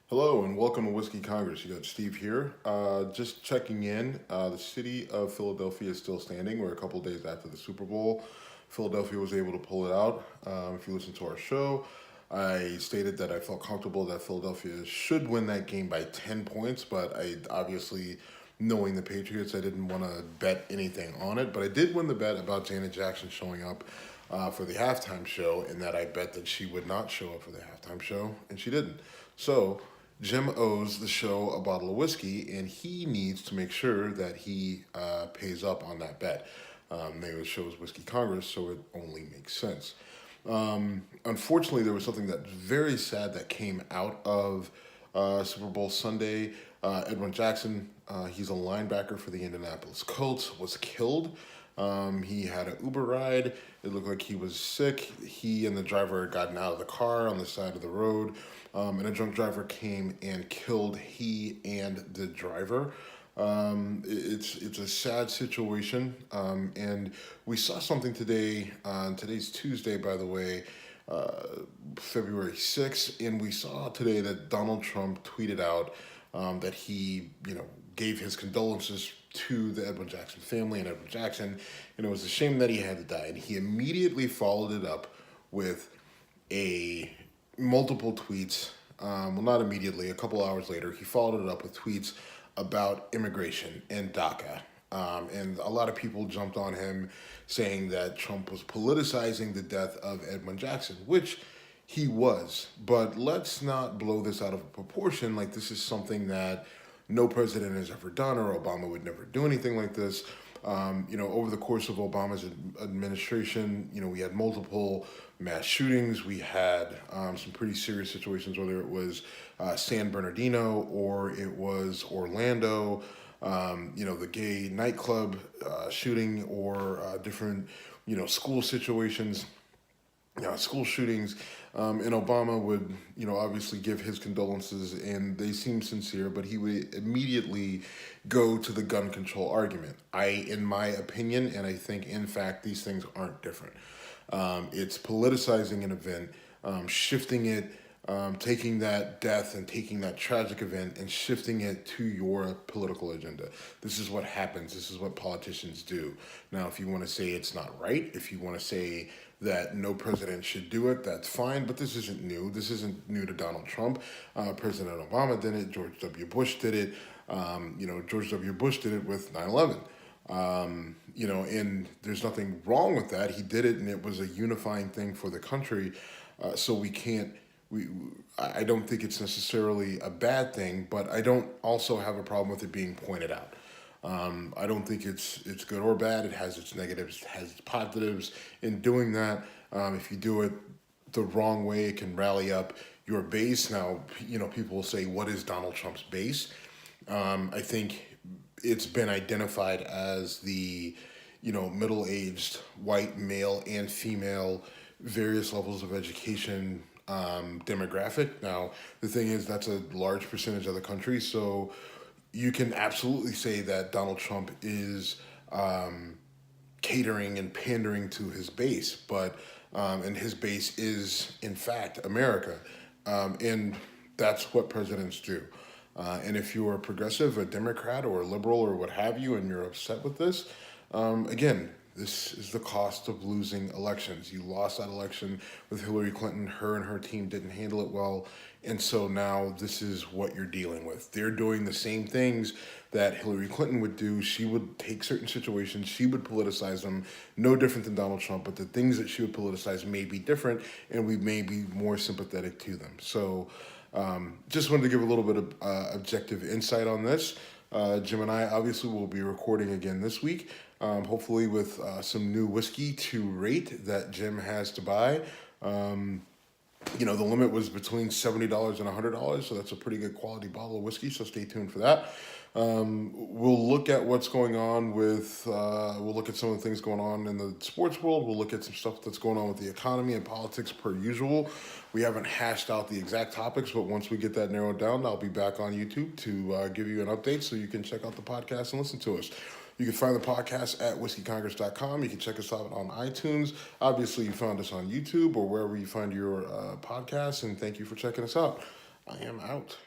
Hello and welcome to Whiskey Congress. You got Steve here. Just checking in. The city of Philadelphia is still standing. We're a couple days after the Super Bowl. Philadelphia was able to pull it out. If you listen to our show, I stated that I felt comfortable that Philadelphia should win that game by 10 points, but I obviously, knowing the Patriots, I didn't want to bet anything on it. But I did win the bet about Edwin Jackson showing up for the halftime show, and that I bet that she would not show up for the halftime show, and she didn't. So Jim owes the show a bottle of whiskey, and he needs to make sure that he pays up on that bet. The name of the show is Whiskey Congress, so it only makes sense. Unfortunately, there was something that's very sad that came out of Super Bowl Sunday. Edwin Jackson, he's a linebacker for the Indianapolis Colts, was killed. He had an Uber ride. It looked like he was sick. He and the driver had gotten out of the car on the side of the road, and a drunk driver came and killed he and the driver. It's a sad situation, and we saw something today. Today's Tuesday, by the way, February 6th, and we saw today that Donald Trump tweeted out that he, gave his condolences to the Edwin Jackson family and Edwin Jackson, and it was a shame that he had to die. And he immediately followed it up with multiple tweets. Well, not immediately. A couple hours later, he followed it up with tweets about immigration and DACA. And a lot of people jumped on him saying that Trump was politicizing the death of Edwin Jackson, which he was. But let's not blow this out of proportion like this is something that no president has ever done, or Obama would never do anything like this. Over the course of Obama's administration, we had multiple mass shootings. We had some pretty serious situations, whether it was San Bernardino or it was Orlando, the gay nightclub shooting, or different, school situations. School shootings, and Obama would, obviously give his condolences, and they seem sincere, but he would immediately go to the gun control argument. In my opinion, and I think, in fact, these things aren't different. It's politicizing an event, shifting it, taking that death and taking that tragic event and shifting it to your political agenda. This is what happens. This is what politicians do. Now, if you want to say it's not right, if you want to say that no president should do it, that's fine, but this isn't new. This isn't new to Donald Trump. President Obama did it. George W. Bush did it. George W. Bush did it with 9/11. And there's nothing wrong with that. He did it, and it was a unifying thing for the country. So I don't think it's necessarily a bad thing, but I don't also have a problem with it being pointed out. I don't think it's good or bad. It has its negatives, it has its positives. In doing that, if you do it the wrong way, it can rally up your base. Now, people will say, what is Donald Trump's base? I think it's been identified as the, middle-aged white male and female, various levels of education demographic. Now, the thing is, that's a large percentage of the country, so you can absolutely say that Donald Trump is catering and pandering to his base, and his base is, in fact, America, and that's what presidents do. And if you're a progressive, a Democrat, or a liberal, or what have you, and you're upset with this, again, this is the cost of losing elections. You lost that election with Hillary Clinton. Her and her team didn't handle it well. And so now this is what you're dealing with. They're doing the same things that Hillary Clinton would do. She would take certain situations, she would politicize them, no different than Donald Trump, but the things that she would politicize may be different, and we may be more sympathetic to them. So just wanted to give a little bit of objective insight on this. Jim and I obviously will be recording again this week, hopefully with some new whiskey to rate that Jim has to buy. The limit was between $70 and $100, so that's a pretty good quality bottle of whiskey, so stay tuned for that. We'll look at what's going on we'll look at some of the things going on in the sports world. We'll look at some stuff that's going on with the economy and politics per usual. We haven't hashed out the exact topics, but once we get that narrowed down, I'll be back on YouTube to give you an update so you can check out the podcast and listen to us. You can find the podcast at whiskeycongress.com. You can check us out on iTunes. Obviously, you found us on YouTube or wherever you find your podcasts, and thank you for checking us out. I am out.